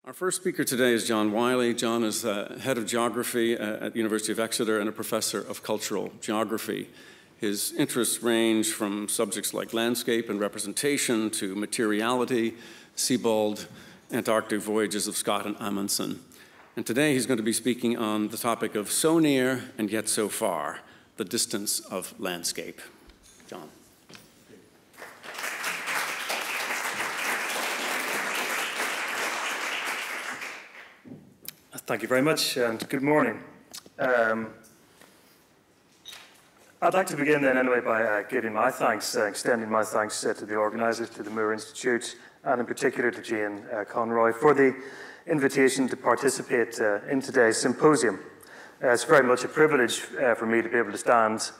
Our first speaker today is John Wylie. John is head of geography at the University of Exeter and a professor of cultural geography. His interests range from subjects like landscape and representation to materiality, Sebald, Antarctic voyages of Scott and Amundsen. And today he's going to be speaking on the topic of so near and yet so far, the distance of landscape. John. Thank you very much, and good morning. I'd like to begin then anyway by giving my thanks, extending my thanks to the organisers, to the Moore Institute, and in particular to Jane Conroy for the invitation to participate in today's symposium. It's very much a privilege for me to be able to stand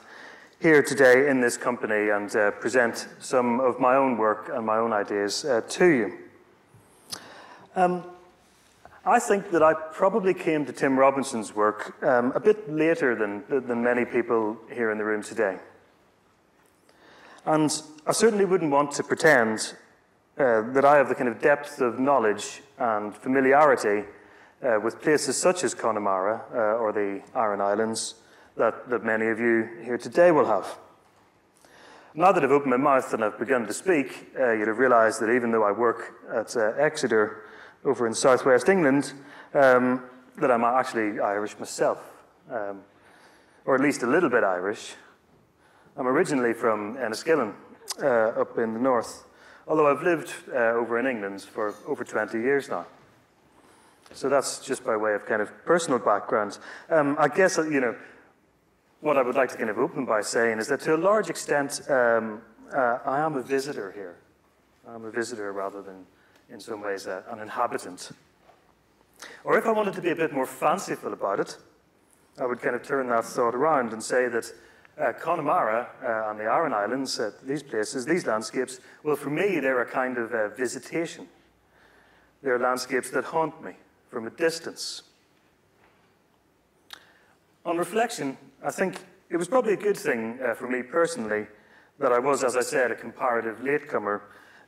here today in this company and present some of my own work and my own ideas to you. I think that I probably came to Tim Robinson's work a bit later than many people here in the room today. And I certainly wouldn't want to pretend that I have the kind of depth of knowledge and familiarity with places such as Connemara or the Aran Islands that many of you here today will have. Now that I've opened my mouth and I've begun to speak, you'll have realised that even though I work at Exeter, over in southwest England, that I'm actually Irish myself, or at least a little bit Irish. I'm originally from Enniskillen, up in the north, although I've lived over in England for over 20 years now. So that's just by way of kind of personal background. I guess, you know, what I would like to kind of open by saying is that to a large extent, I am a visitor here. I'm a visitor rather than in some ways an inhabitant. Or if I wanted to be a bit more fanciful about it, I would kind of turn that thought around and say that Connemara and the Aran Islands, these places, these landscapes, well, for me, they're a kind of visitation. They're landscapes that haunt me from a distance. On reflection, I think it was probably a good thing for me personally that I was, as I said, a comparative latecomer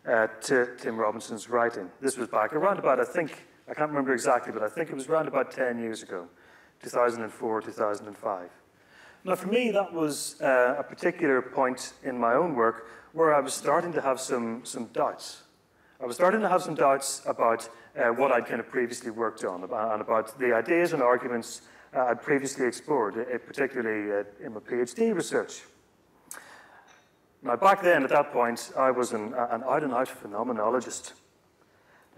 to Tim Robinson's writing. This was back around about, I can't remember exactly, but I think it was around about 10 years ago, 2004, 2005. Now for me, that was a particular point in my own work where I was starting to have some doubts. I was starting to have some doubts about what I'd kind of previously worked on, and about the ideas and arguments I'd previously explored, particularly in my PhD research. Now, back then, at that point, I was an out-and-out phenomenologist.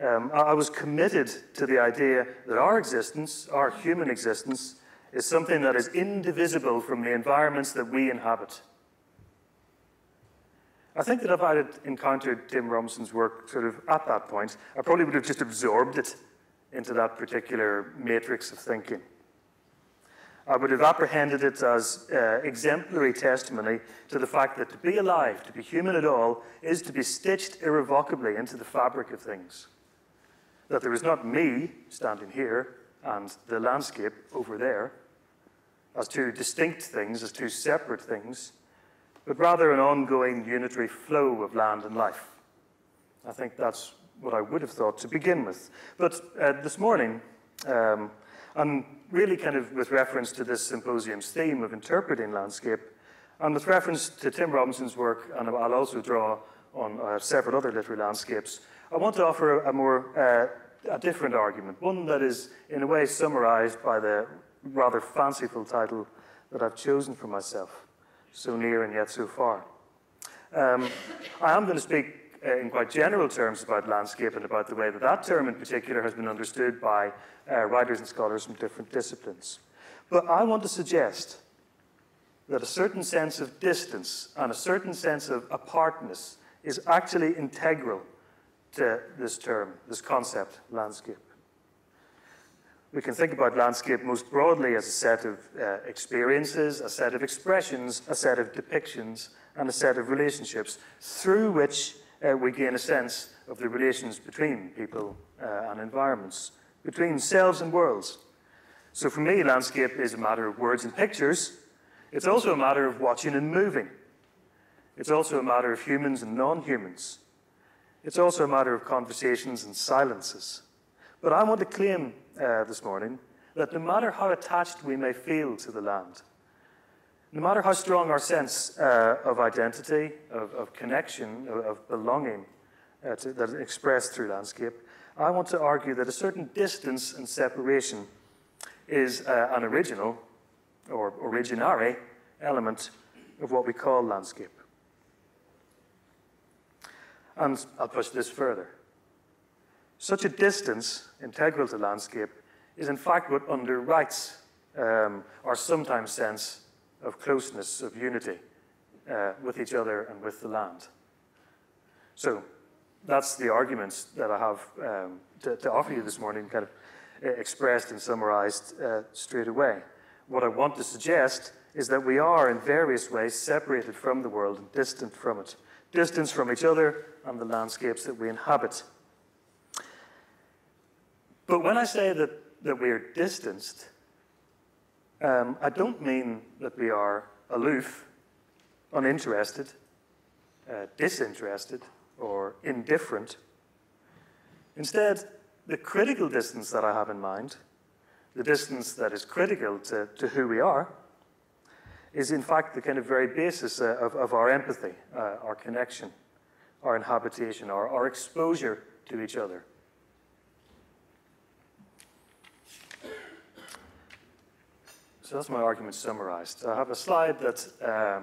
I was committed to the idea that our existence, our human existence, is something that is indivisible from the environments that we inhabit. I think that if I had encountered Tim Robinson's work sort of at that point, I probably would have just absorbed it into that particular matrix of thinking. I would have apprehended it as exemplary testimony to the fact that to be alive, to be human at all, is to be stitched irrevocably into the fabric of things. That there is not me standing here and the landscape over there as two distinct things, as two separate things, but rather an ongoing unitary flow of land and life. I think that's what I would have thought to begin with. But this morning, and really kind of with reference to this symposium's theme of interpreting landscape, and with reference to Tim Robinson's work, and I'll also draw on several other literary landscapes, I want to offer a different argument, one that is in a way summarized by the rather fanciful title that I've chosen for myself, So Near and Yet So Far. I am going to speak in quite general terms about landscape and about the way that that term in particular has been understood by writers and scholars from different disciplines. But I want to suggest that a certain sense of distance and a certain sense of apartness is actually integral to this term, this concept, landscape. We can think about landscape most broadly as a set of experiences, a set of expressions, a set of depictions, and a set of relationships through which we gain a sense of the relations between people and environments, between selves and worlds. So for me, landscape is a matter of words and pictures. It's also a matter of watching and moving. It's also a matter of humans and non-humans. It's also a matter of conversations and silences. But I want to claim this morning that no matter how attached we may feel to the land, no matter how strong our sense of identity, of connection, of belonging that is expressed through landscape, I want to argue that a certain distance and separation is an original or originary element of what we call landscape. And I'll push this further. Such a distance, integral to landscape, is in fact what underwrites our sometimes sense of closeness, of unity with each other and with the land. So that's the arguments that I have to offer you this morning, kind of expressed and summarized straight away. What I want to suggest is that we are in various ways separated from the world and distant from it. Distance from each other and the landscapes that we inhabit. But when I say that we are distanced, I don't mean that we are aloof, uninterested, disinterested, or indifferent. Instead, the critical distance that I have in mind, the distance that is critical to who we are, is in fact the kind of very basis of our empathy, our connection, our inhabitation, our exposure to each other. So that's my argument summarized. I have a slide that the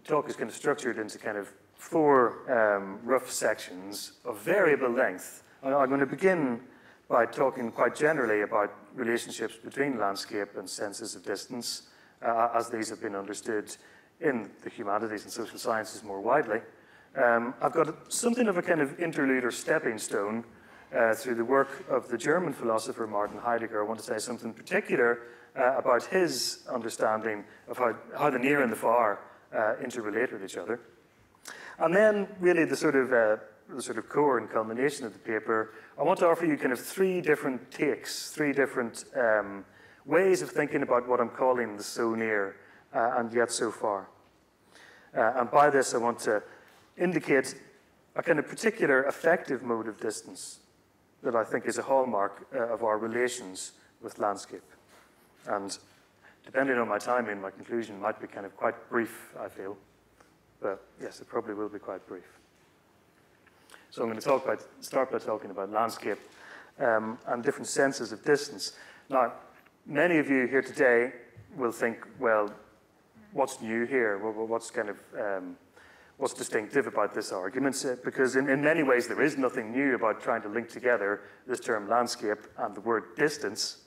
talk is kind of structured into kind of 4 rough sections of variable length. I'm going to begin by talking quite generally about relationships between landscape and senses of distance, as these have been understood in the humanities and social sciences more widely. I've got something of a kind of interlude or stepping stone through the work of the German philosopher Martin Heidegger. I want to say something particular about his understanding of how the near and the far interrelate with each other. And then really the sort of core and culmination of the paper, I want to offer you kind of 3 different takes, 3 different ways of thinking about what I'm calling the so near and yet so far. And by this I want to indicate a kind of particular effective mode of distance that I think is a hallmark of our relations with landscape. And depending on my timing, my conclusion might be kind of quite brief, I feel. But yes, it probably will be quite brief. So I'm going to start by talking about landscape and different senses of distance. Now, many of you here today will think, well, what's new here? What's kind of what's distinctive about this argument? Because in many ways there is nothing new about trying to link together this term landscape and the word distance.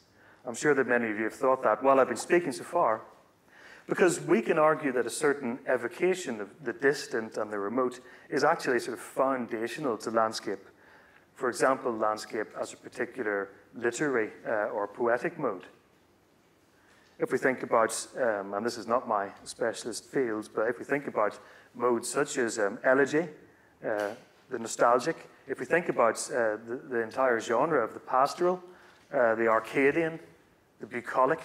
I'm sure that many of you have thought that while I've been speaking so far, because we can argue that a certain evocation of the distant and the remote is actually sort of foundational to landscape. For example, landscape as a particular literary or poetic mode. If we think about, and this is not my specialist field, but if we think about modes such as elegy, the nostalgic, if we think about the entire genre of the pastoral, the Arcadian, the bucolic,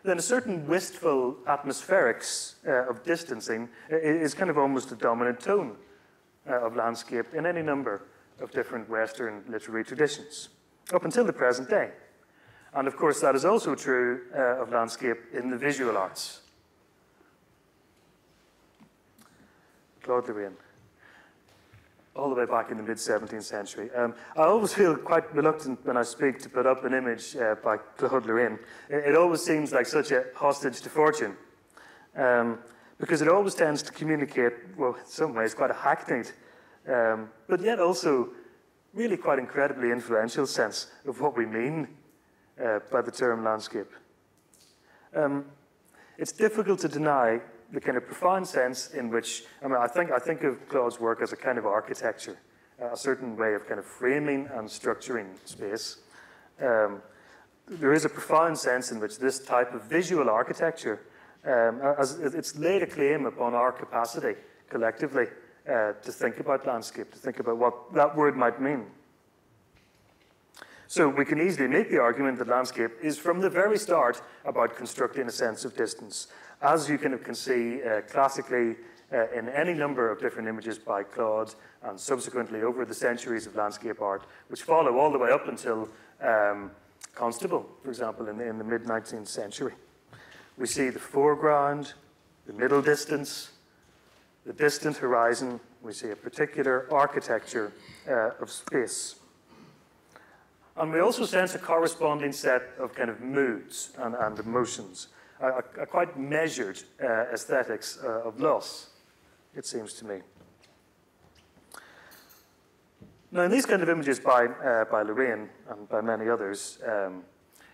then a certain wistful atmospherics of distancing is kind of almost a dominant tone of landscape in any number of different Western literary traditions, up until the present day. And of course, that is also true of landscape in the visual arts. Claude Lorraine, all the way back in the mid-17th century. I always feel quite reluctant when I speak to put up an image by Claude Lorraine. It always seems like such a hostage to fortune, because it always tends to communicate, well, in some ways, quite a hackneyed, but yet also really quite incredibly influential sense of what we mean by the term landscape. It's difficult to deny the kind of profound sense in which, I think of Claude's work as a kind of architecture, a certain way of kind of framing and structuring space. There is a profound sense in which this type of visual architecture, as it's laid a claim upon our capacity collectively to think about landscape, to think about what that word might mean. So we can easily make the argument that landscape is from the very start about constructing a sense of distance. As you can see classically in any number of different images by Claude and subsequently over the centuries of landscape art, which follow all the way up until Constable, for example, in the mid-19th century. We see the foreground, the middle distance, the distant horizon. We see a particular architecture of space. And we also sense a corresponding set of kind of moods and emotions, a quite measured aesthetics of loss, it seems to me. Now, in these kind of images by Lorraine and by many others,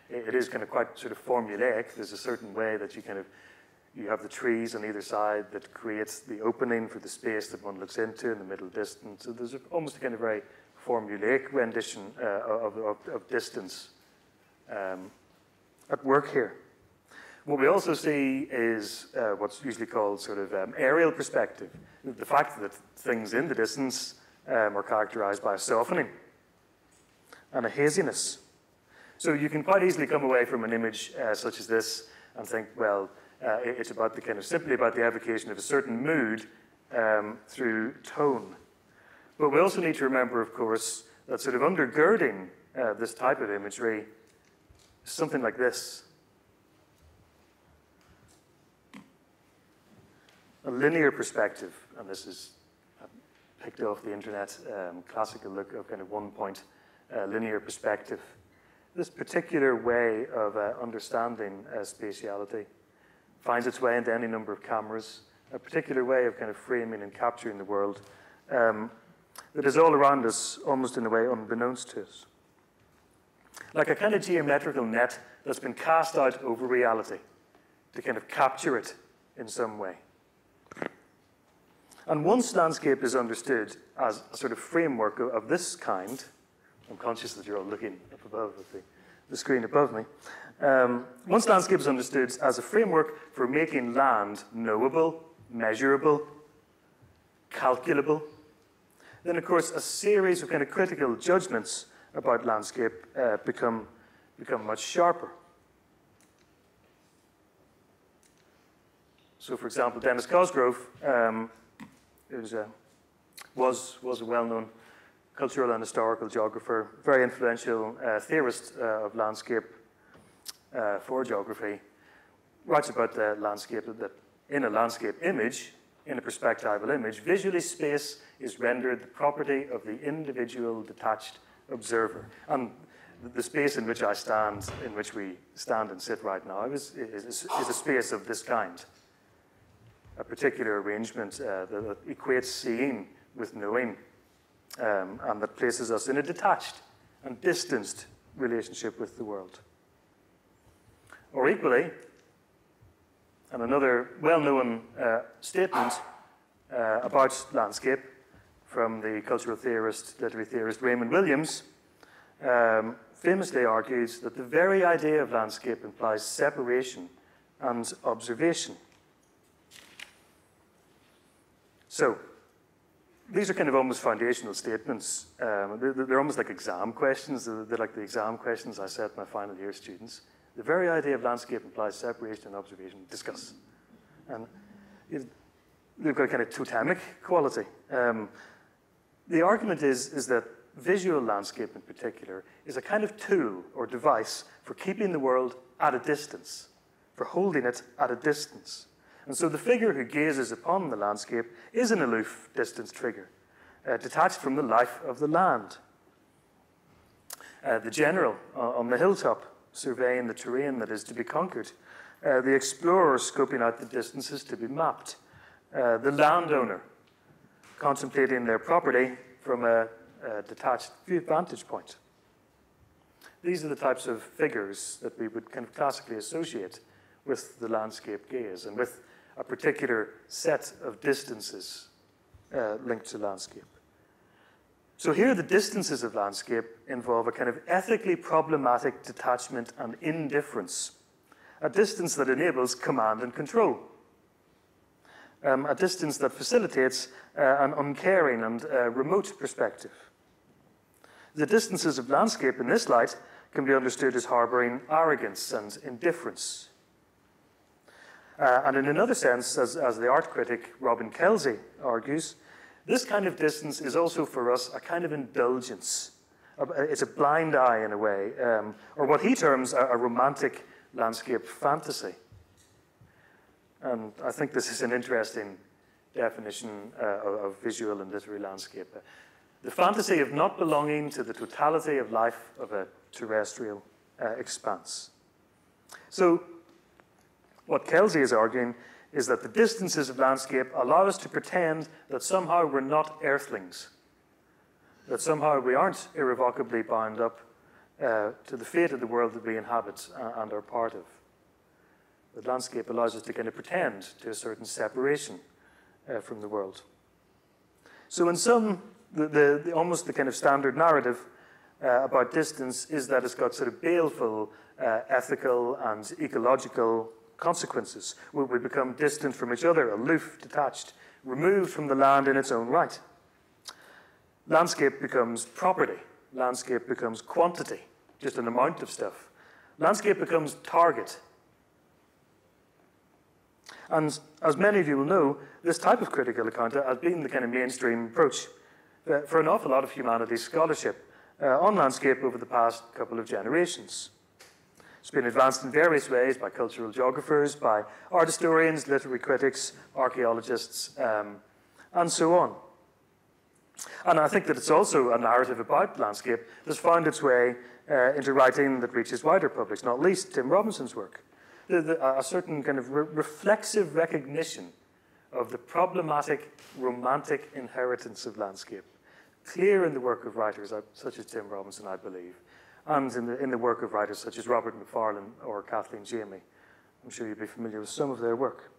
it is kind of quite sort of formulaic. There's a certain way that you have the trees on either side that creates the opening for the space that one looks into in the middle distance. So there's almost a kind of very formulaic rendition of distance at work here. What we also see is what's usually called sort of aerial perspective. The fact that things in the distance are characterized by a softening and a haziness. So you can quite easily come away from an image such as this and think, well, it's about the kind of simply about the evocation of a certain mood through tone. But we also need to remember, of course, that sort of undergirding this type of imagery is something like this. A linear perspective, and this is picked off the internet, classical look of kind of one-point linear perspective. This particular way of understanding spatiality finds its way into any number of cameras, a particular way of kind of framing and capturing the world that is all around us, almost in a way unbeknownst to us. Like a kind of geometrical net that's been cast out over reality to kind of capture it in some way. And once landscape is understood as a sort of framework of this kind, I'm conscious that you're all looking up above at the screen above me. Once landscape is understood as a framework for making land knowable, measurable, calculable, then of course a series of kind of critical judgments about landscape become much sharper. So for example, Dennis Cosgrove was a well-known cultural and historical geographer, very influential theorist of landscape for geography, writes about the landscape that in a landscape image, in a perspectival image, visually space is rendered the property of the individual detached observer. And the space in which I stand, in which we stand and sit right now, is a space of this kind. A particular arrangement that equates seeing with knowing, and that places us in a detached and distanced relationship with the world. Or equally, and another well-known statement about landscape from the cultural theorist, literary theorist Raymond Williams, famously argues that the very idea of landscape implies separation and observation. So, these are kind of almost foundational statements. They're almost like exam questions. They're like the exam questions I set my final year students. The very idea of landscape implies separation and observation. Discuss. And they've got a kind of totemic quality. The argument is that visual landscape in particular is a kind of tool or device for keeping the world at a distance, for holding it at a distance. And so the figure who gazes upon the landscape is an aloof, distance figure, detached from the life of the land. The general on the hilltop, surveying the terrain that is to be conquered. The explorer scoping out the distances to be mapped. The landowner contemplating their property from a detached vantage point. These are the types of figures that we would kind of classically associate with the landscape gaze and with a particular set of distances linked to landscape. So here the distances of landscape involve a kind of ethically problematic detachment and indifference, a distance that enables command and control, a distance that facilitates an uncaring and remote perspective. The distances of landscape in this light can be understood as harboring arrogance and indifference. And in another sense, as the art critic Robin Kelsey argues, this kind of distance is also for us a kind of indulgence. It's a blind eye in a way, or what he terms a romantic landscape fantasy. And I think this is an interesting definition of visual and literary landscape. The fantasy of not belonging to the totality of life of a terrestrial expanse. So what Kelsey is arguing is that the distances of landscape allow us to pretend that somehow we're not earthlings, that somehow we aren't irrevocably bound up to the fate of the world that we inhabit and are part of. The landscape allows us to kind of pretend to a certain separation from the world. So in sum, almost the kind of standard narrative about distance is that it's got sort of baleful ethical and ecological consequences. We become distant from each other, aloof, detached, removed from the land in its own right. Landscape becomes property. Landscape becomes quantity, just an amount of stuff. Landscape becomes target. And as many of you will know, this type of critical account has been the kind of mainstream approach for an awful lot of humanities scholarship on landscape over the past couple of generations. It's been advanced in various ways by cultural geographers, by art historians, literary critics, archaeologists, and so on. And I think that it's also a narrative about landscape that's found its way into writing that reaches wider publics, not least Tim Robinson's work. A certain kind of reflexive recognition of the problematic, romantic inheritance of landscape, clear in the work of writers such as Tim Robinson, I believe, and in the work of writers such as Robert Macfarlane or Kathleen Jamie. I'm sure you'll be familiar with some of their work.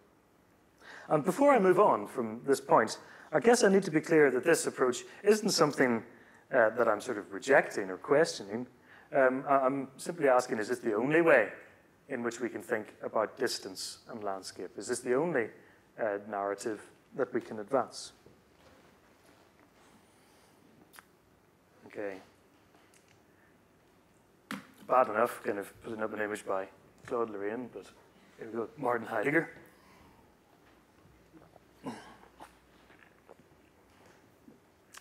And before I move on from this point, I guess I need to be clear that this approach isn't something that I'm sort of rejecting or questioning. I'm simply asking, is this the only way in which we can think about distance and landscape? Is this the only narrative that we can advance? Okay. Bad enough, kind of putting up an image by Claude Lorraine, but here we go, Martin Heidegger.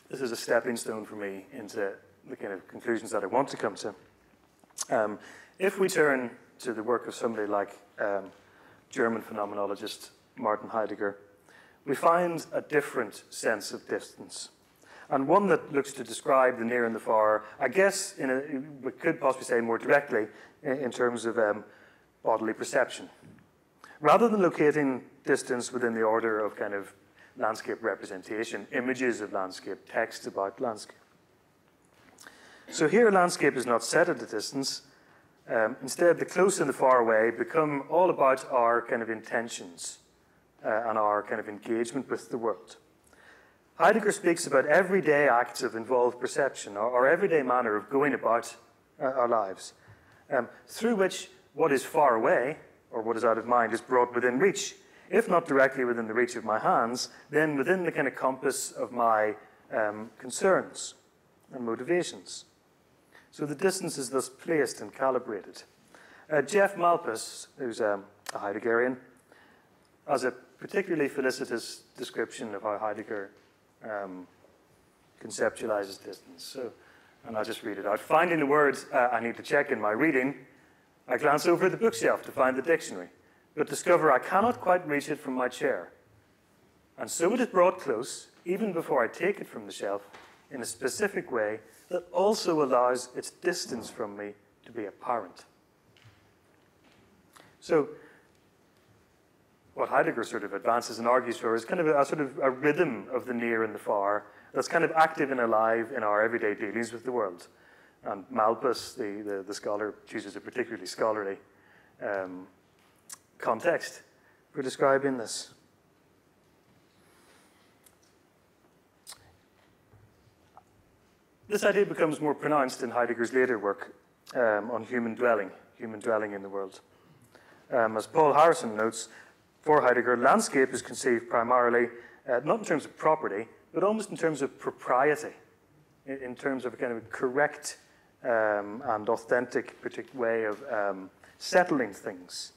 This is a stepping stone for me into the kind of conclusions that I want to come to. If we turn to the work of somebody like German phenomenologist Martin Heidegger, we find a different sense of distance, and one that looks to describe the near and the far, I guess, we could possibly say more directly, in terms of bodily perception. Rather than locating distance within the order of kind of landscape representation, images of landscape, text about landscape. So here, landscape is not set at a distance. Instead, the close and the far away become all about our kind of intentions and our kind of engagement with the world. Heidegger speaks about everyday acts of involved perception, or everyday manner of going about our lives, through which what is far away, or what is out of mind, is brought within reach. If not directly within the reach of my hands, then within the kind of compass of my concerns and motivations. So the distance is thus placed and calibrated. Jeff Malpass, who's a Heideggerian, has a particularly felicitous description of how Heidegger conceptualizes distance. So, and I'll just read it out. Finding the words I need to check in my reading, I glance over the bookshelf to find the dictionary, but discover I cannot quite reach it from my chair. And so it is brought close, even before I take it from the shelf, in a specific way that also allows its distance from me to be apparent. So what Heidegger sort of advances and argues for is kind of a sort of a rhythm of the near and the far that's kind of active and alive in our everyday dealings with the world. And Malpass, the scholar, chooses a particularly scholarly context for describing this. This idea becomes more pronounced in Heidegger's later work on human dwelling in the world. As Paul Harrison notes, for Heidegger, landscape is conceived primarily not in terms of property, but almost in terms of propriety, in terms of a kind of a correct and authentic way of settling things.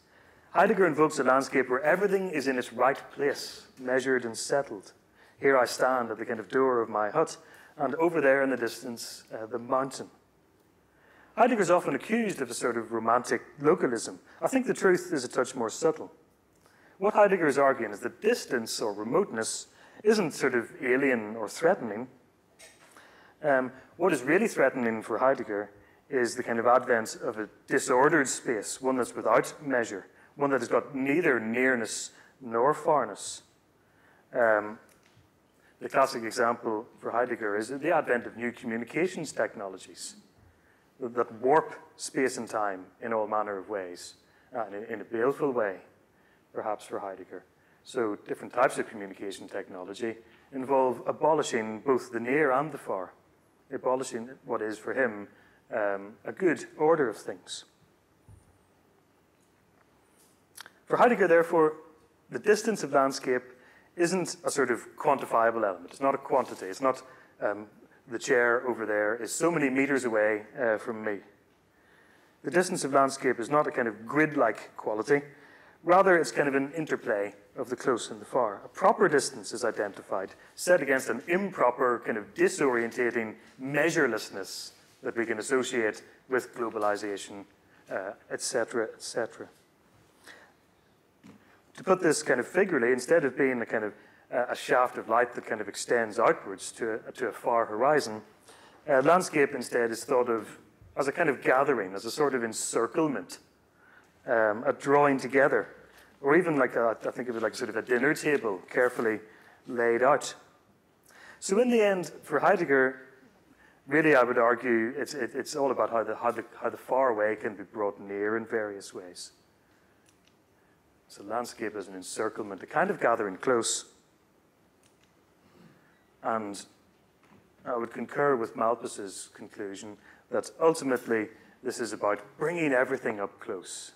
Heidegger invokes a landscape where everything is in its right place, measured and settled. Here I stand at the kind of door of my hut, and over there in the distance, the mountain. Heidegger's often accused of a sort of romantic localism. I think the truth is a touch more subtle. What Heidegger is arguing is that distance or remoteness isn't sort of alien or threatening. What is really threatening for Heidegger is the kind of advent of a disordered space, one that's without measure, one that has got neither nearness nor farness. The classic example for Heidegger is the advent of new communications technologies that warp space and time in all manner of ways, in a baleful way, perhaps for Heidegger. So different types of communication technology involve abolishing both the near and the far, abolishing what is for him a good order of things. For Heidegger, therefore, the distance of landscape isn't a sort of quantifiable element. It's not a quantity. It's not the chair over there is so many meters away from me. The distance of landscape is not a kind of grid-like quality. Rather, it's kind of an interplay of the close and the far. A proper distance is identified, set against an improper, kind of disorientating measurelessness that we can associate with globalization, etc., etc. To put this kind of figuratively, instead of being a kind of a shaft of light that kind of extends outwards to a far horizon, landscape instead is thought of as a kind of gathering, as a sort of encirclement, a drawing together, or even like I think of it like sort of a dinner table carefully laid out. So in the end, for Heidegger, really I would argue it's all about how the far away can be brought near in various ways. So landscape as an encirclement, a kind of gathering close. And I would concur with Malthus's conclusion that ultimately this is about bringing everything up close.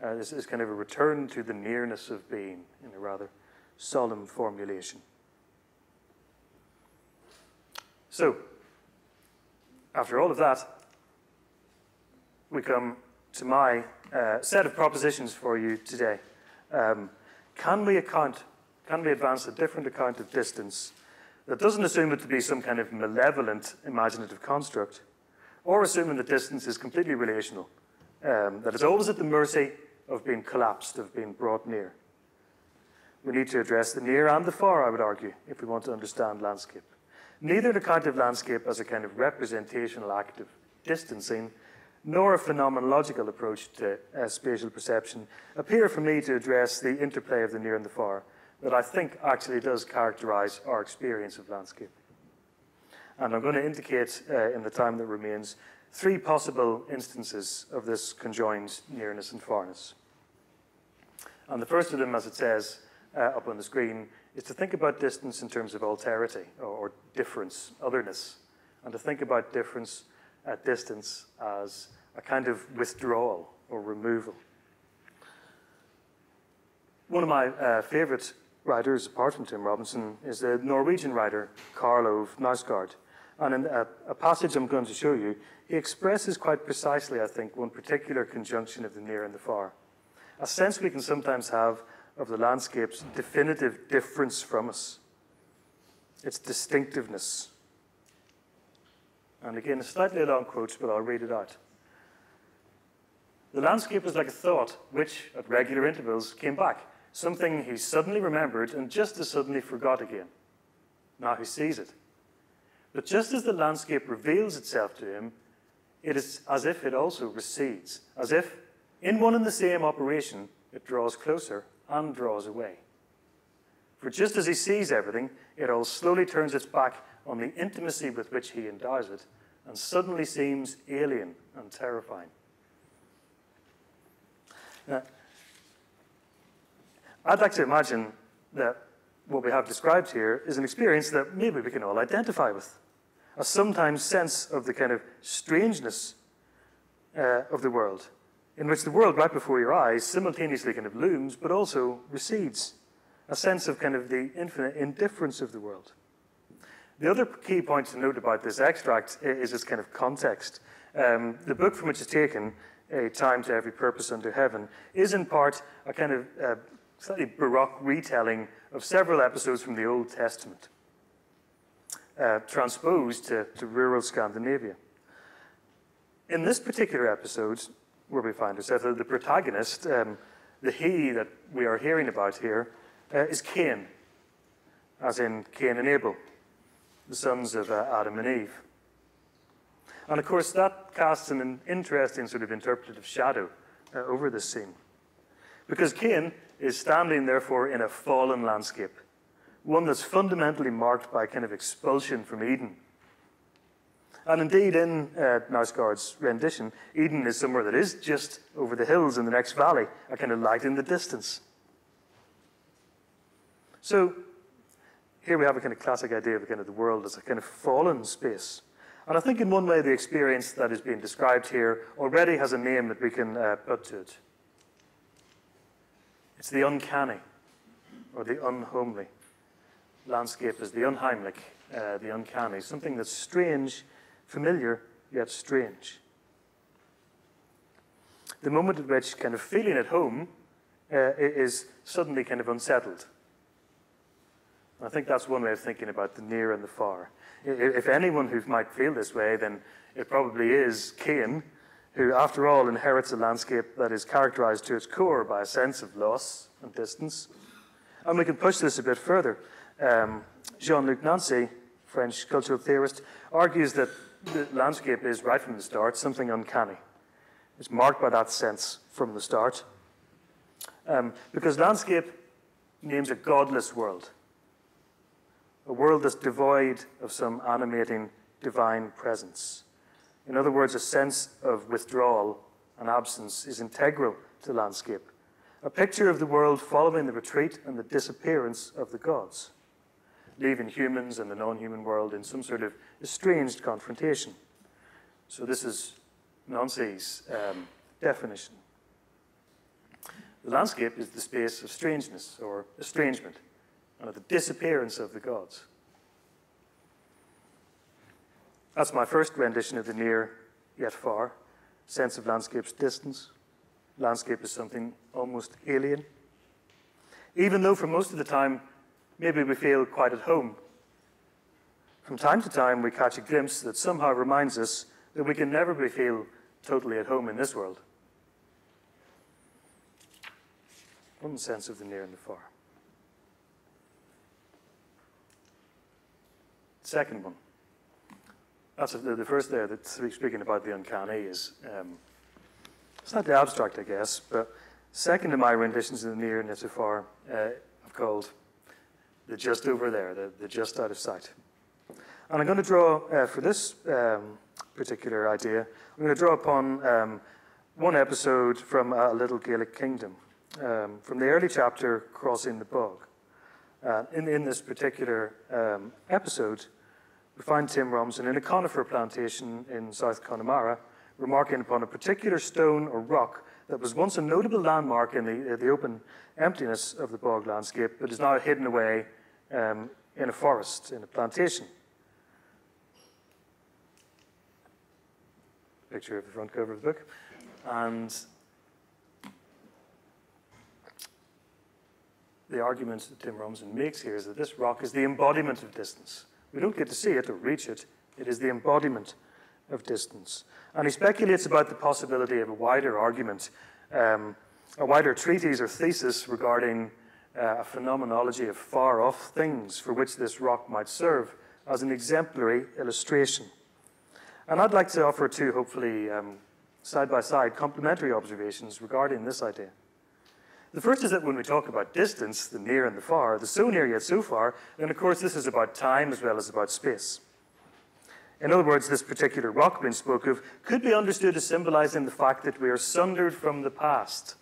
This is kind of a return to the nearness of being in a rather solemn formulation. So, after all of that, we come to my set of propositions for you today. Can we advance a different account of distance that doesn't assume it to be some kind of malevolent imaginative construct, or assuming that distance is completely relational, that it's always at the mercy of being collapsed, of being brought near? We need to address the near and the far, I would argue, if we want to understand landscape. Neither an account of landscape as a kind of representational act of distancing, nor a phenomenological approach to spatial perception appear for me to address the interplay of the near and the far that I think actually does characterize our experience of landscape. And I'm going to indicate in the time that remains 3 possible instances of this conjoined nearness and farness. And the first of them, as it says up on the screen, is to think about distance in terms of alterity or difference, otherness, and to think about difference at distance as a kind of withdrawal or removal. One of my favorite writers, apart from Tim Robinson, is the Norwegian writer Karl Ove Knausgaard. And in a passage I'm going to show you, he expresses quite precisely, I think, one particular conjunction of the near and the far. A sense we can sometimes have of the landscape's definitive difference from us, its distinctiveness. And again, a slightly long quote, but I'll read it out. The landscape was like a thought which, at regular intervals, came back, something he suddenly remembered and just as suddenly forgot again. Now he sees it. But just as the landscape reveals itself to him, it is as if it also recedes, as if, in one and the same operation, it draws closer and draws away. For just as he sees everything, it all slowly turns its back on the intimacy with which he endows it, and suddenly seems alien and terrifying. Now, I'd like to imagine that what we have described here is an experience that maybe we can all identify with. A sometimes sense of the kind of strangeness of the world, in which the world right before your eyes simultaneously kind of looms, but also recedes. A sense of kind of the infinite indifference of the world. The other key point to note about this extract is its kind of context. The book from which it's taken a time to every purpose under heaven, is in part a kind of slightly Baroque retelling of several episodes from the Old Testament, transposed to rural Scandinavia. In this particular episode, where we find ourselves, the protagonist, the he that we are hearing about here, is Cain, as in Cain and Abel, the sons of Adam and Eve. And of course, that casts an interesting sort of interpretative shadow over this scene. Because Cain is standing, therefore, in a fallen landscape, one that's fundamentally marked by kind of expulsion from Eden. And indeed, in Knausgaard's rendition, Eden is somewhere that is just over the hills in the next valley, a kind of light in the distance. So here we have a kind of classic idea of kind of the world as a kind of fallen space. And I think in one way the experience that is being described here already has a name that we can put to it. It's the uncanny, or the unhomely. Landscape is the unheimlich, the uncanny, something that's strange, familiar, yet strange. The moment at which kind of feeling at home is suddenly kind of unsettled. I think that's one way of thinking about the near and the far. If anyone who might feel this way, then it probably is Cain, who, after all, inherits a landscape that is characterized to its core by a sense of loss and distance. And we can push this a bit further. Jean-Luc Nancy, French cultural theorist, argues that the landscape is, right from the start, something uncanny. It's marked by that sense from the start. Because landscape names a godless world, a world that's devoid of some animating divine presence. In other words, a sense of withdrawal and absence is integral to landscape, a picture of the world following the retreat and the disappearance of the gods, leaving humans and the non-human world in some sort of estranged confrontation. So this is Nancy's definition. The landscape is the space of strangeness or estrangement, and of the disappearance of the gods. That's my first rendition of the near yet far, sense of landscape's distance. Landscape is something almost alien. Even though for most of the time, maybe we feel quite at home. From time to time, we catch a glimpse that somehow reminds us that we can never feel totally at home in this world. One sense of the near and the far. Second one. That's the first there that's speaking about the uncanny is slightly abstract, I guess, but second of my renditions of the near and yet so far I've called the just over there, the just out of sight. And I'm going to draw, for this particular idea, I'm going to draw upon one episode from A Little Gaelic Kingdom, from the early chapter, Crossing the Bog. In this particular episode, we find Tim Robinson in a conifer plantation in South Connemara, remarking upon a particular stone or rock that was once a notable landmark in the open emptiness of the bog landscape, but is now hidden away in a forest, in a plantation. Picture of the front cover of the book. And the argument that Tim Robinson makes here is that this rock is the embodiment of distance. We don't get to see it or reach it. It is the embodiment of distance. And he speculates about the possibility of a wider argument, a wider treatise or thesis regarding a phenomenology of far-off things for which this rock might serve as an exemplary illustration. And I'd like to offer two, hopefully, side-by-side complementary observations regarding this idea. The first is that when we talk about distance, the near and the far, the so near yet so far, then of course this is about time as well as about space. In other words, this particular rock being spoke of could be understood as symbolizing the fact that we are sundered from the past.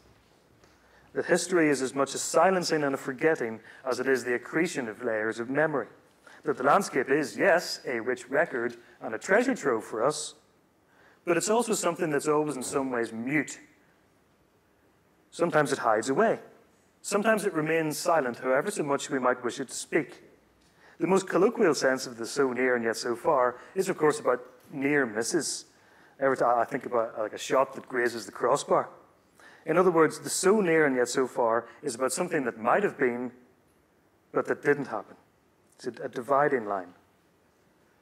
That history is as much a silencing and a forgetting as it is the accretion of layers of memory. That the landscape is, yes, a rich record and a treasure trove for us, but it's also something that's always in some ways mute. Sometimes it hides away. Sometimes it remains silent, however so much we might wish it to speak. The most colloquial sense of the so near and yet so far is, of course, about near misses, Every time I think about like a shot that grazes the crossbar. In other words, the so near and yet so far is about something that might have been, but that didn't happen. It's a dividing line.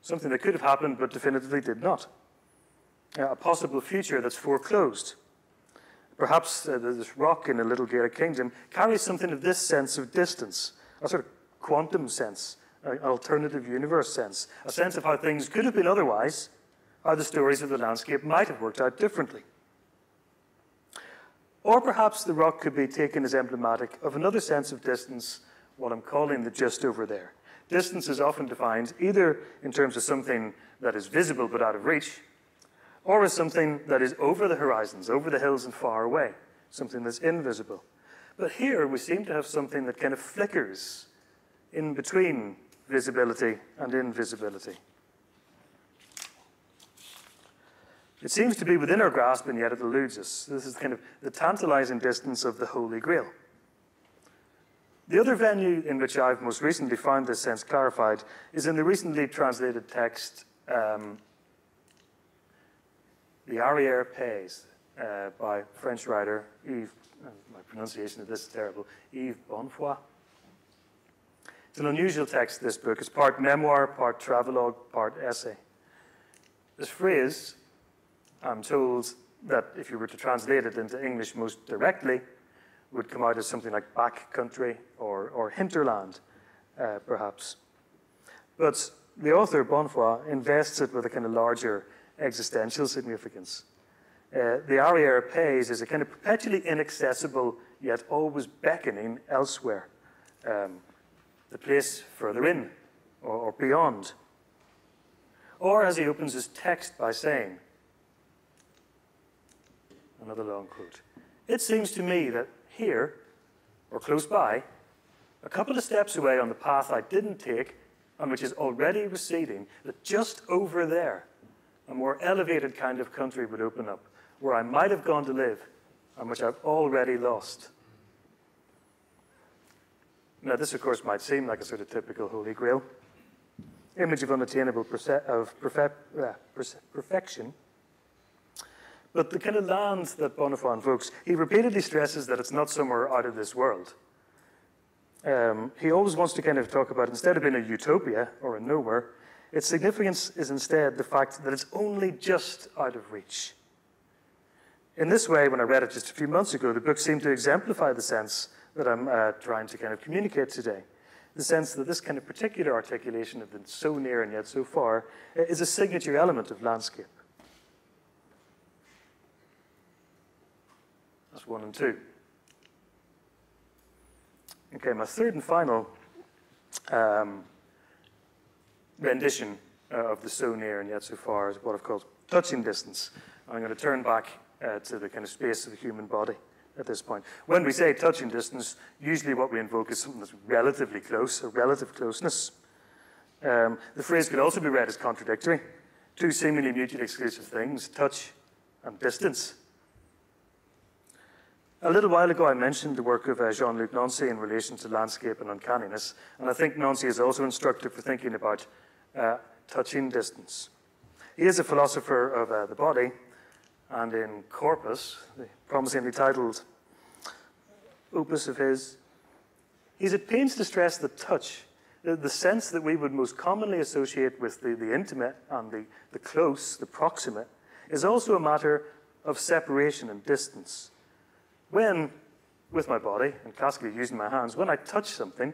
Something that could have happened, but definitively did not. A possible future that's foreclosed. Perhaps this rock in a little Gaelic kingdom carries something of this sense of distance, a sort of quantum sense, an alternative universe sense, a sense of how things could have been otherwise, how the stories of the landscape might have worked out differently. Or perhaps the rock could be taken as emblematic of another sense of distance, what I'm calling the just over there. Distance is often defined either in terms of something that is visible but out of reach, or as something that is over the horizons, over the hills and far away, something that's invisible. But here we seem to have something that kind of flickers in between visibility and invisibility. It seems to be within our grasp, and yet it eludes us. This is kind of the tantalizing distance of the Holy Grail. The other venue in which I've most recently found this sense clarified is in the recently translated text, The Arrière Pays, by French writer Yves, my pronunciation of this is terrible, Yves Bonnefoy. It's an unusual text, this book. It's part memoir, part travelogue, part essay. This phrase, I'm told that if you were to translate it into English most directly, would come out as something like back country or hinterland, perhaps. But the author, Bonnefoy, invests it with a kind of larger existential significance. The Arrière Pays is a kind of perpetually inaccessible, yet always beckoning elsewhere. The place further in, or beyond. Or as he opens his text by saying, another long quote, "It seems to me that here, or close by, a couple of steps away on the path I didn't take, and which is already receding, that just over there, a more elevated kind of country would open up, where I might have gone to live, and which I've already lost." Now, this, of course, might seem like a sort of typical Holy Grail, image of unattainable perfection. But the kind of land that Bonnefoy invokes, he repeatedly stresses that it's not somewhere out of this world. He always wants to kind of talk about, instead of being a utopia or a nowhere, its significance is instead the fact that it's only just out of reach. In this way, when I read it just a few months ago, the book seemed to exemplify the sense that I'm trying to kind of communicate today. The sense that this kind of particular articulation of the so near and yet so far is a signature element of landscape. That's 1 and 2. Okay, my third and final rendition of the so near and yet so far is what I've called touching distance. I'm going to turn back to the kind of space of the human body at this point. When we say touching distance, usually what we invoke is something that's relatively close, or relative closeness. The phrase could also be read as contradictory. Two seemingly mutually exclusive things, touch and distance. A little while ago, I mentioned the work of Jean-Luc Nancy in relation to landscape and uncanniness, and I think Nancy is also instructive for thinking about touching distance. He is a philosopher of the body, and in Corpus, the promisingly titled opus of his, he's at pains to stress that touch, the sense that we would most commonly associate with the intimate and the close, the proximate, is also a matter of separation and distance. When, with my body, and classically using my hands, when I touch something,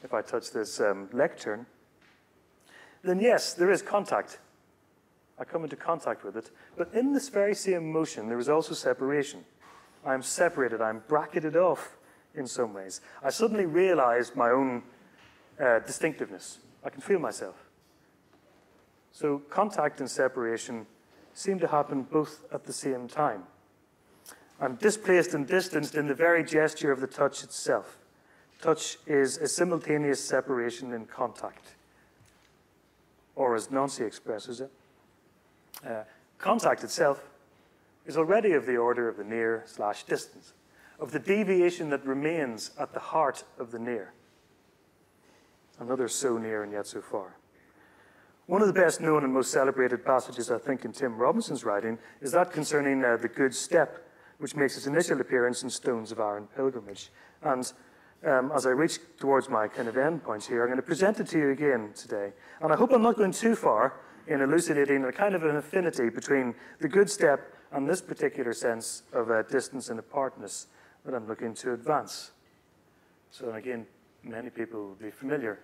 if I touch this lectern, then yes, there is contact. I come into contact with it. But in this very same motion, there is also separation. I'm separated, I'm bracketed off in some ways. I suddenly realize my own distinctiveness. I can feel myself. So contact and separation seem to happen both at the same time. I'm displaced and distanced in the very gesture of the touch itself. Touch is a simultaneous separation in contact. Or as Nancy expresses it, contact itself is already of the order of the near/distance, of the deviation that remains at the heart of the near. Another so near and yet so far. One of the best known and most celebrated passages, I think, in Tim Robinson's writing is that concerning the good step, which makes its initial appearance in Stones of Iron Pilgrimage. And as I reach towards my kind of end points here, I'm going to present it to you again today. And I hope I'm not going too far in elucidating a kind of an affinity between the good step and this particular sense of distance and apartness that I'm looking to advance. So again, many people will be familiar.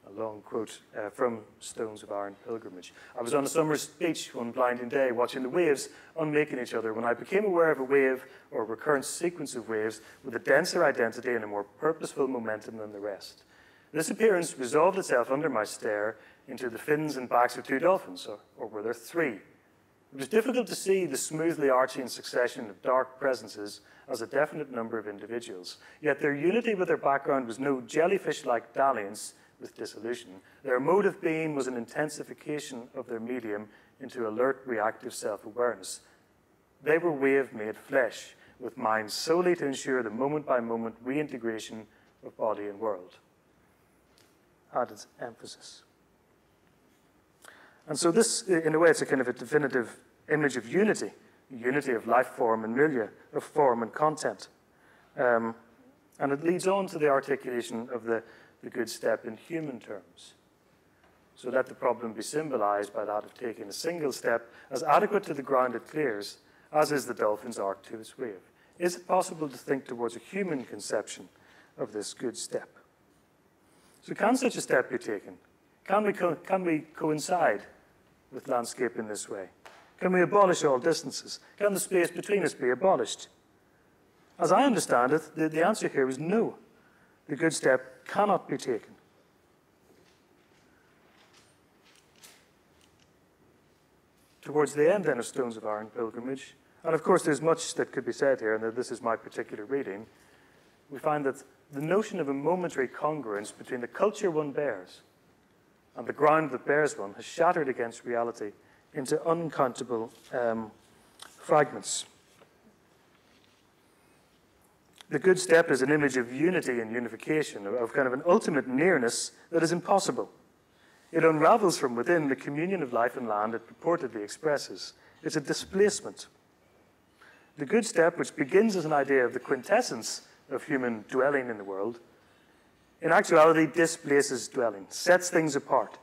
A long quote from Stones of Iron Pilgrimage. I was on a summer's beach one blinding day watching the waves unmaking each other when I became aware of a wave or a recurrent sequence of waves with a denser identity and a more purposeful momentum than the rest. This appearance resolved itself under my stare into the fins and backs of 2 dolphins, or were there 3? It was difficult to see the smoothly arching succession of dark presences as a definite number of individuals, yet their unity with their background was no jellyfish-like dalliance with dissolution. Their mode of being was an intensification of their medium into alert, reactive self-awareness. They were wave-made flesh, with minds solely to ensure the moment-by-moment reintegration of body and world. Added emphasis. And so this, in a way, it's a kind of a definitive image of unity, unity of life form and milieu, of form and content. And it leads on to the articulation of the good step in human terms. So let the problem be symbolized by that of taking a single step as adequate to the ground it clears, as is the dolphin's arc to its wave. Is it possible to think towards a human conception of this good step? So can such a step be taken? Can we coincide with landscape in this way? Can we abolish all distances? Can the space between us be abolished? As I understand it, the answer here is no. The good step cannot be taken. Towards the end, then, of Stones of Iron Pilgrimage, and of course there's much that could be said here, and that this is my particular reading, we find that the notion of a momentary congruence between the culture one bears and the ground that bears one has shattered against reality into uncountable fragments. The good step is an image of unity and unification, of kind of an ultimate nearness that is impossible. It unravels from within the communion of life and land it purportedly expresses. It's a displacement. The good step, which begins as an idea of the quintessence of human dwelling in the world, in actuality displaces dwelling, sets things apart,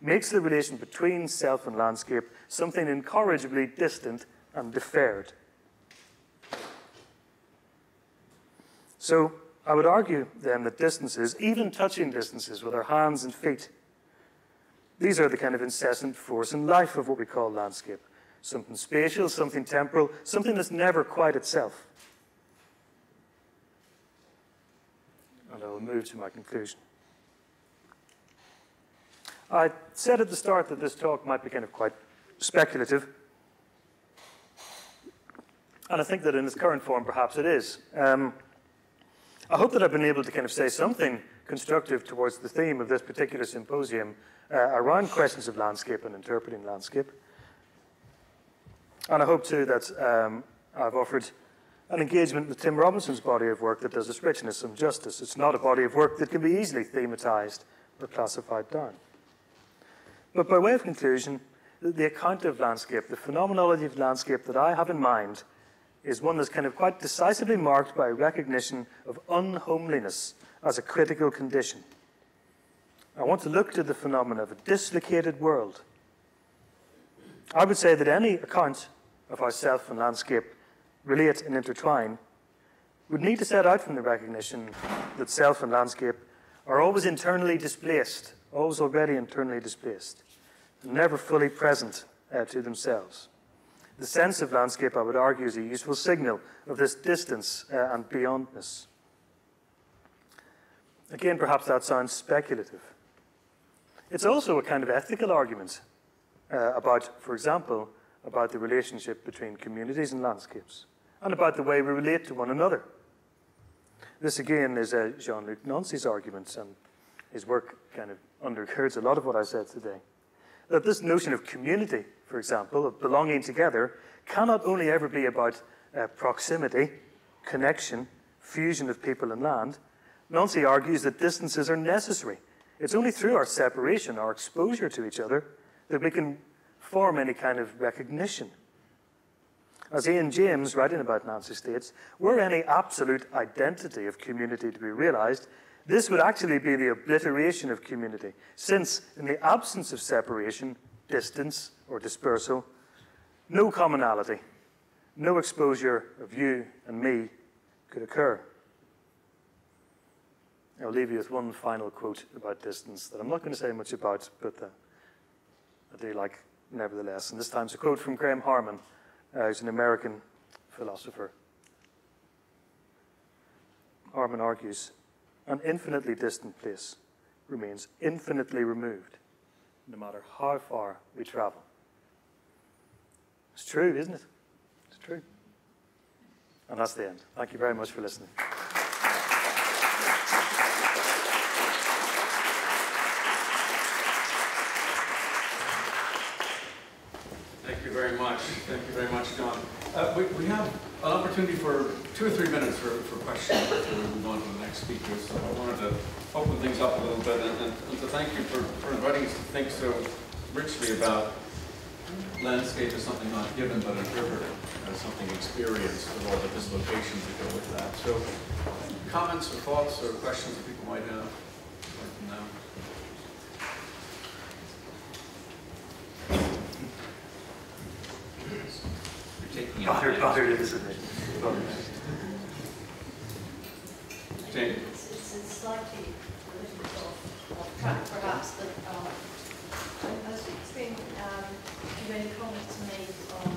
makes the relation between self and landscape something incorrigibly distant and deferred. So I would argue then that distances, even touching distances with our hands and feet, these are the kind of incessant force and life of what we call landscape. Something spatial, something temporal, something that's never quite itself. And I will move to my conclusion. I said at the start that this talk might be kind of quite speculative. And I think that in its current form, perhaps it is. I hope that I've been able to kind of say something constructive towards the theme of this particular symposium around questions of landscape and interpreting landscape. And I hope, too, that I've offered an engagement with Tim Robinson's body of work that does its richness and justice. It's not a body of work that can be easily thematized or classified down. But by way of conclusion, the account of landscape, the phenomenology of landscape that I have in mind is one that's kind of quite decisively marked by recognition of unhomeliness as a critical condition. I want to look to the phenomena of a dislocated world. I would say that any account of how self and landscape relate and intertwine would need to set out from the recognition that self and landscape are always internally displaced, always already internally displaced, and never fully present to themselves. The sense of landscape, I would argue, is a useful signal of this distance and beyondness. Again, perhaps that sounds speculative. It's also a kind of ethical argument about, for example, about the relationship between communities and landscapes, and about the way we relate to one another. This, again, is Jean-Luc Nancy's argument, and his work kind of undergirds a lot of what I said today. That this notion of community, for example, of belonging together, cannot only ever be about proximity, connection, fusion of people and land. Nancy argues that distances are necessary It's only through our separation, our exposure to each other, that we can form any kind of recognition. As Ian James, writing about Nancy, states, were any absolute identity of community to be realized, this would actually be the obliteration of community, since in the absence of separation, distance, or dispersal, no commonality, no exposure of you and me could occur. I'll leave you with one final quote about distance that I'm not going to say much about, but I do like nevertheless. And this time it's a quote from Graham Harman, who's an American philosopher. Harman argues, an infinitely distant place remains infinitely removed, no matter how far we travel. It's true, isn't it? It's true. And that's the end. Thank you very much for listening. Thank you very much. Thank you very much, John. We have an opportunity for 2 or 3 minutes for questions before we move on to the next speaker. So I wanted to open things up a little bit and to thank you for inviting us to think so richly about landscape as something not given but interpreted, as something experienced with all the dislocations that go with that. So comments or thoughts or questions that people might have right from now? Jane. It's slightly a little bit off track, perhaps, but there's been too many comments made on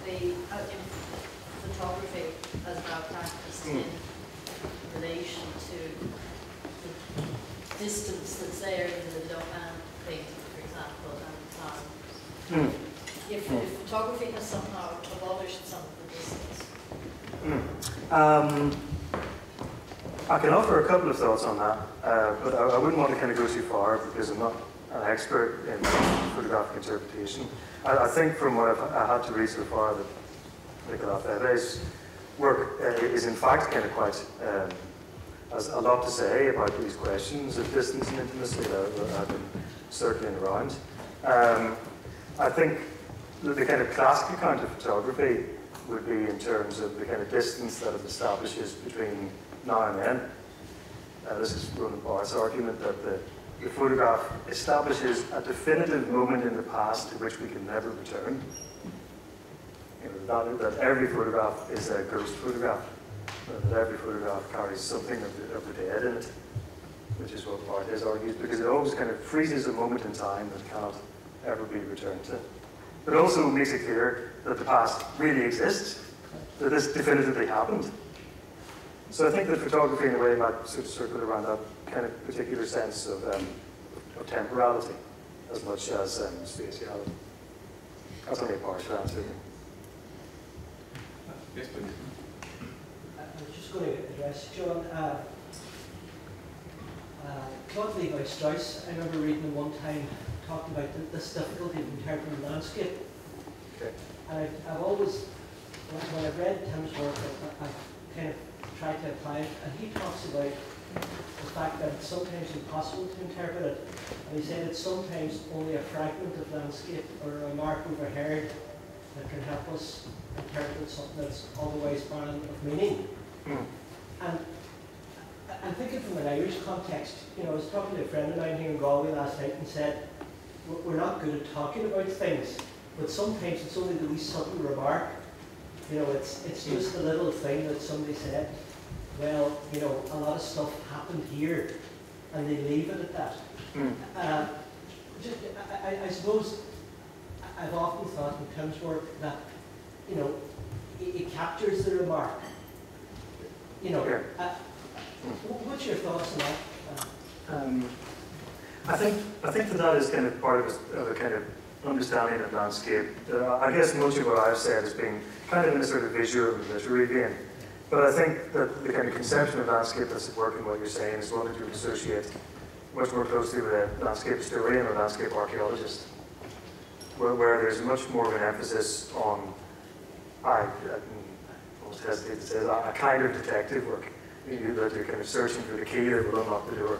the photography as now practiced in relation to the distance that's there in the Dauphin painting, for example, and if photography has somehow abolished some of the distance. I can offer a couple of thoughts on that, but I wouldn't want to kind of go too far because I'm not an expert in photographic interpretation. I think from what I had to read so far that Nicolas Febre's work is in fact kind of quite, has a lot to say about these questions of distance and intimacy that I've been circling around. I think the kind of classic account of photography would be in terms of the kind of distance that it establishes between now and then. This is Roland Barthes' argument that the photograph establishes a definitive moment in the past to which we can never return. You know, that every photograph is a ghost photograph, that every photograph carries something of the dead in it, which is what Barthes argues, because it always kind of freezes a moment in time that cannot ever be returned to. But also makes it clear that the past really exists, that this definitively happened. So I think that photography in a way might sort of circle around that kind of particular sense of temporality as much as spatiality. That's only a partial answer. Yes, please. I was just going to address John. Claude Levi-Strauss, I remember reading him one time talking about this difficulty of interpreting landscape. Okay. And I've always, when I've read Tim's work, I've kind of tried to apply it, and he talks about the fact that it's sometimes impossible to interpret it. And he said it's sometimes only a fragment of landscape or a remark overheard that can help us interpret something that's otherwise barren of meaning. And I'm thinking from an Irish context, you know, I was talking to a friend of mine here in Galway last night and said, we're not good at talking about things, but sometimes it's only the wee subtle remark. You know, it's just a little thing that somebody said, well, you know, a lot of stuff happened here, and they leave it at that. I suppose I've often thought in Tim's work that, you know, it captures the remark. You know, what's your thoughts on that? I think that is kind of part of a kind of understanding of landscape. I guess much of what I've said has been kind of in a sort of visual and literary vein. But I think that the kind of conception of landscape that's at work in what you're saying is one that you would associate much more closely with a landscape historian or landscape archaeologist, where there's much more of an emphasis on, I almost hesitate to say, a kind of detective work. That you're kind of searching for the key that will unlock the door.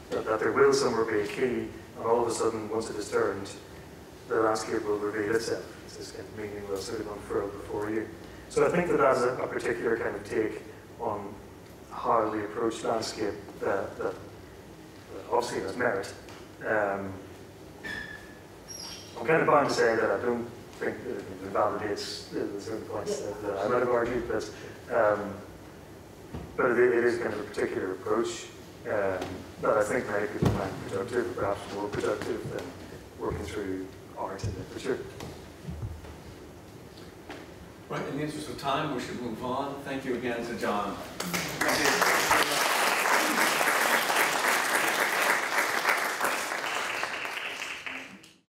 that there will somewhere be a key, and all of a sudden, once it is turned, the landscape will reveal itself. It's this kind of meaning will sort of unfurl before you. So I think that that's a particular kind of take on how we approach landscape that obviously has merit. I'm kind of bound to say that I don't think that it validates the certain points that I might have argued, but it is kind of a particular approach that I think many people find productive, perhaps more productive than working through art and literature. Right, in the interest of time, we should move on. Thank you again to John. Thank you.